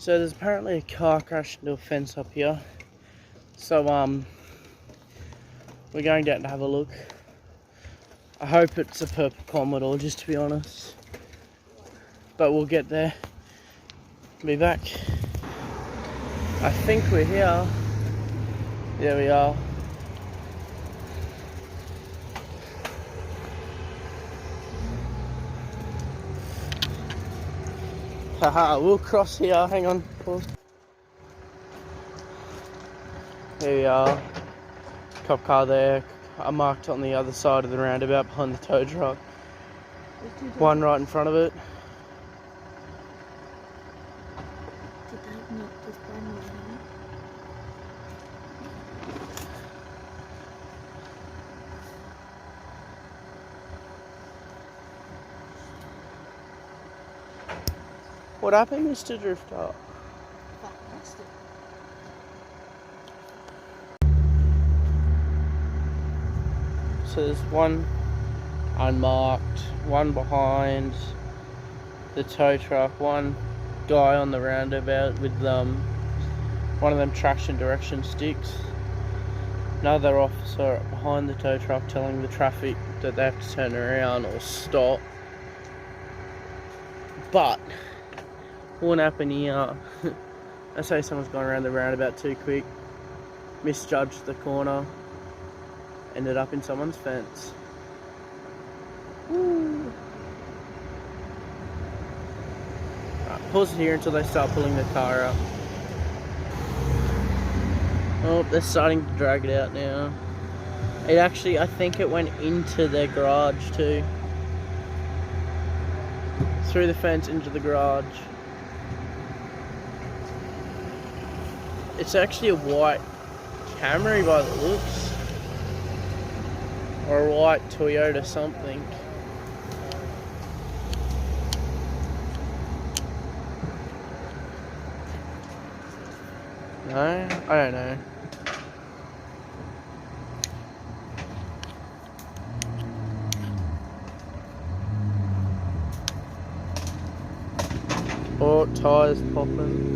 So there's apparently a car crashed into a fence up here. So we're going down to have a look. I hope it's a purple Commodore, just to be honest. But we'll get there. Be back. I think we're here. There we are. Haha, we'll cross here. Hang on, pause. Here we are. Cop car there. I marked on the other side of the roundabout behind the tow truck. One right in front of it. Did that not just burn me? What happened, Mr. Drifter? So there's one unmarked, one behind the tow truck, one guy on the roundabout with one of them traction direction sticks, another officer behind the tow truck telling the traffic that they have to turn around or stop. But what happened here? I say someone's gone around the roundabout too quick, misjudged the corner, ended up in someone's fence. Woo. Right, pause it here until they start pulling the car up. Oh, they're starting to drag it out now. It actually, I think it went into their garage too. Through the fence into the garage. It's actually a white Camry by the looks. Or a white Toyota something. No? I don't know. Oh, tyres popping.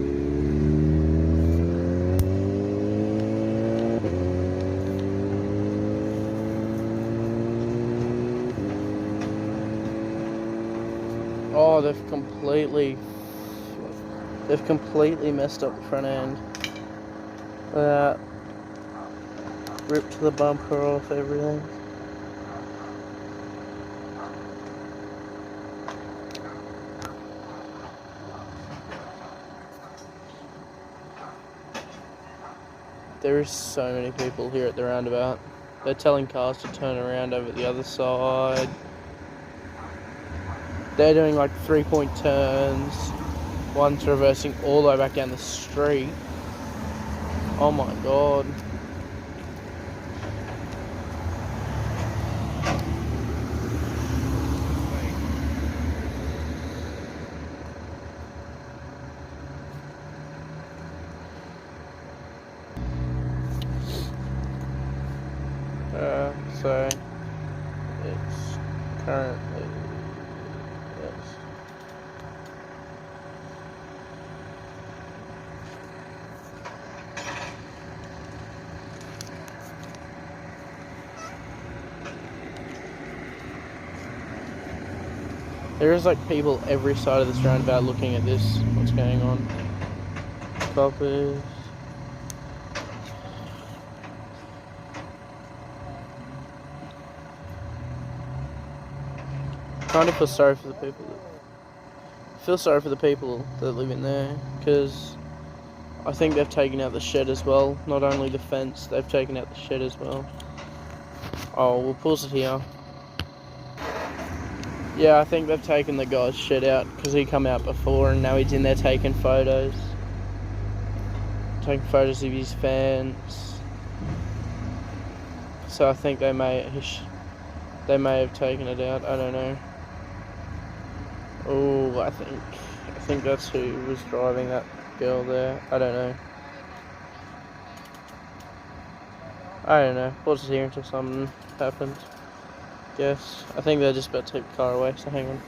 Oh, they've completely messed up the front end. Ripped the bumper off, everything. There is so many people here at the roundabout. They're telling cars to turn around over the other side. They're doing like 3-point turns. One's reversing all the way back down the street. Oh my god. So it's currently, yes. There is like people every side of this roundabout looking at this, what's going on. Coppers. Kind of feel sorry for the people that live in there, because I think they've taken out the shed as well. Not only the fence, they've taken out the shed as well. Oh, we'll pause it here. Yeah, I think they've taken the guy's shed out because he come out before and now he's in there taking photos. Taking photos of his fence. So I think they may have taken it out, I don't know. Oh, I think that's who was driving that girl there. I don't know. Pause it here until something happens. Guess. I think they're just about to take the car away, so hang on.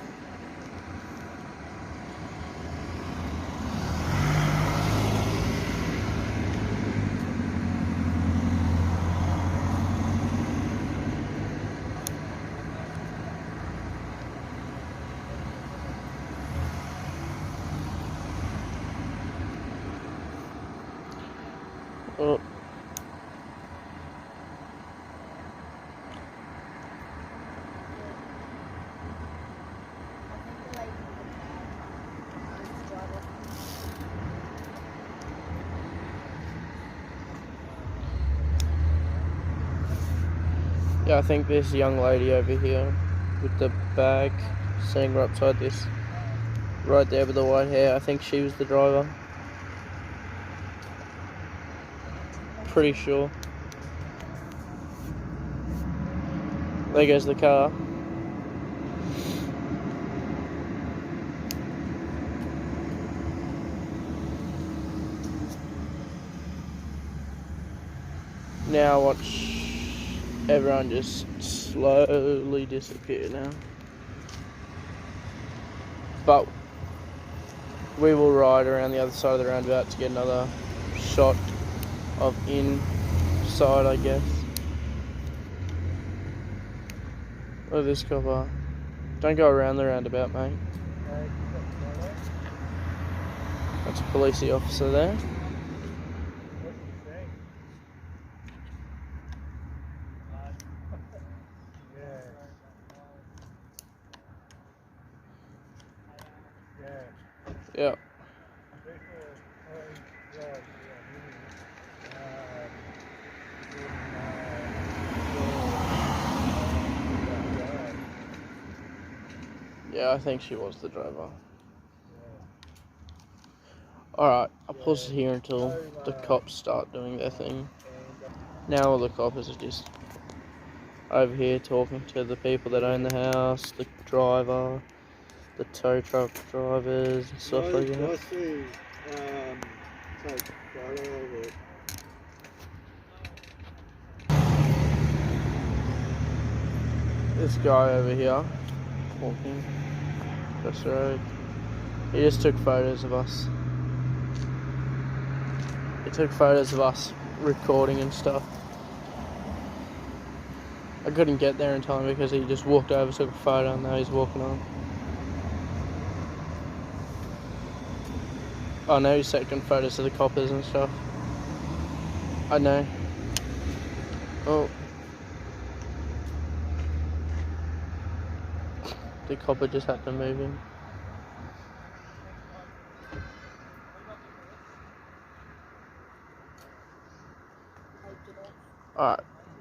Yeah, I think this young lady over here with the bag sitting right beside this, right there with the white hair, I think she was the driver. Pretty sure. There goes the car. Now watch everyone just slowly disappear now. But we will ride around the other side of the roundabout to get another shot of inside, I guess. Look at this copper. Don't go around the roundabout, mate. That's a police officer there. Yeah. Yeah, I think she was the driver. Alright, I'll pause it here until the cops start doing their thing. Now all the coppers are just over here talking to the people that own the house, the driver, the tow truck drivers and stuff like that. This guy over here, walking across the road, he just took photos of us. He took photos of us recording and stuff. I couldn't get there in time because he just walked over, took a photo, and now he's walking on. I know he's taking photos of the coppers and stuff. I know. Oh. The copper just had to move in. Alright,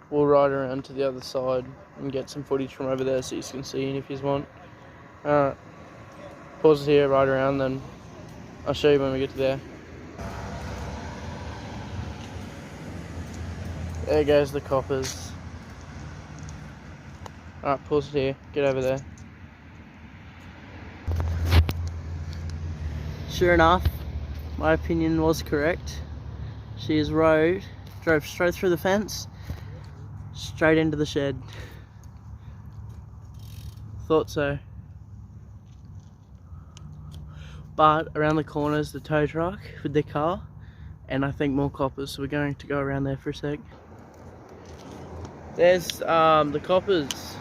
we'll ride around to the other side and get some footage from over there so you can see if you want. Alright, pause it here, ride around, then I'll show you when we get to there. There goes the coppers. Alright, pause it here, get over there. Sure enough, my opinion was correct. She is drove straight through the fence, straight into the shed. Thought so. But around the corner is the tow truck with the car, and I think more coppers, so we're going to go around there for a sec. There's the coppers.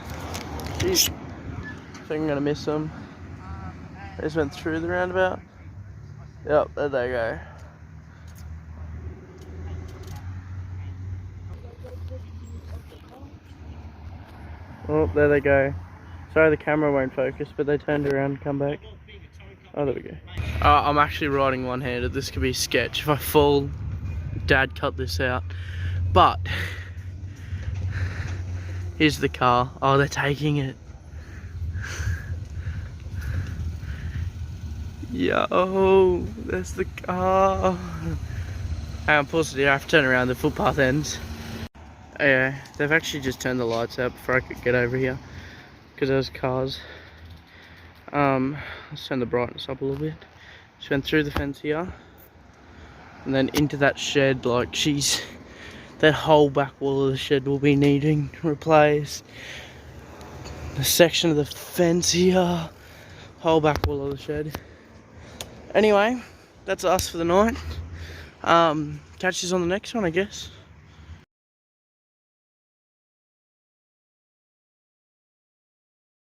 Jeez. I think I'm gonna miss them. They just went through the roundabout. Yep, there they go. Oh, there they go. Sorry the camera won't focus, but they turned around and come back. Oh, there we go. I'm actually riding one-handed. This could be a sketch. If I fall, Dad cut this out. But here's the car. Oh, they're taking it. Yo, there's the car. Hang on, pause it here. I have to turn around. The footpath ends. Yeah, they've actually just turned the lights out before I could get over here because there's cars. Let's turn the brightness up a little bit. She went through the fence here and then into that shed. Like, that whole back wall of the shed will be needing replaced. The section of the fence here, whole back wall of the shed. Anyway, that's us for the night. Catch you on the next one, I guess.